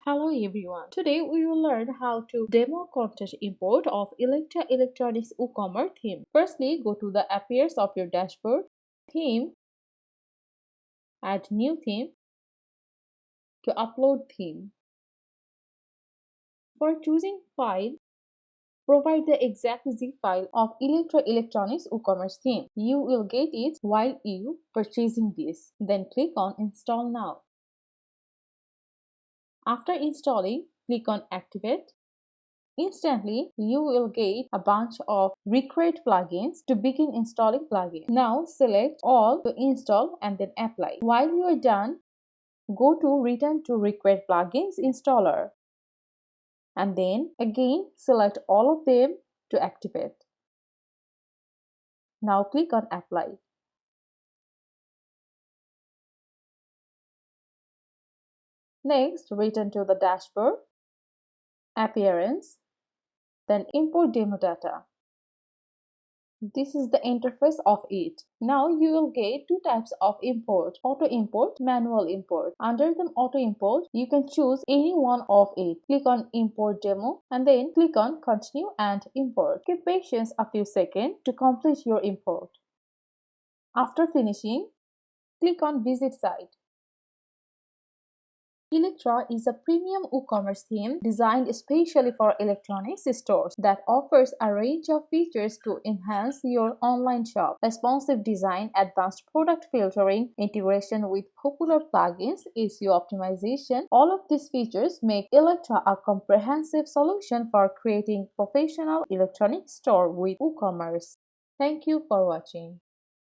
Hello everyone. Today we will learn how to demo content import of Elektra Electronics WooCommerce theme. Firstly, go to the appears of your dashboard, theme, add new theme, to upload theme. For choosing file, provide the exact zip file of Elektra Electronics WooCommerce theme. You will get it while you purchasing this. Then click on Install Now. After installing, click on Activate. Instantly, you will get a bunch of Recreate plugins to begin installing plugins. Now select all to install and then apply. While you are done, go to Return to Recreate plugins installer and then again select all of them to activate. Now click on Apply. Next, return to the dashboard, Appearance, then Import Demo Data. This is the interface of it. Now you will get two types of import: auto import, manual import. Under the auto import, you can choose any one of it. Click on import demo and then click on continue and import. Keep patience a few seconds to complete your import. After finishing, click on visit site. Elektra is a premium WooCommerce theme designed especially for electronics stores that offers a range of features to enhance your online shop. Responsive design, advanced product filtering, integration with popular plugins, SEO optimization. All of these features make Elektra a comprehensive solution for creating professional electronics store with WooCommerce. Thank you for watching.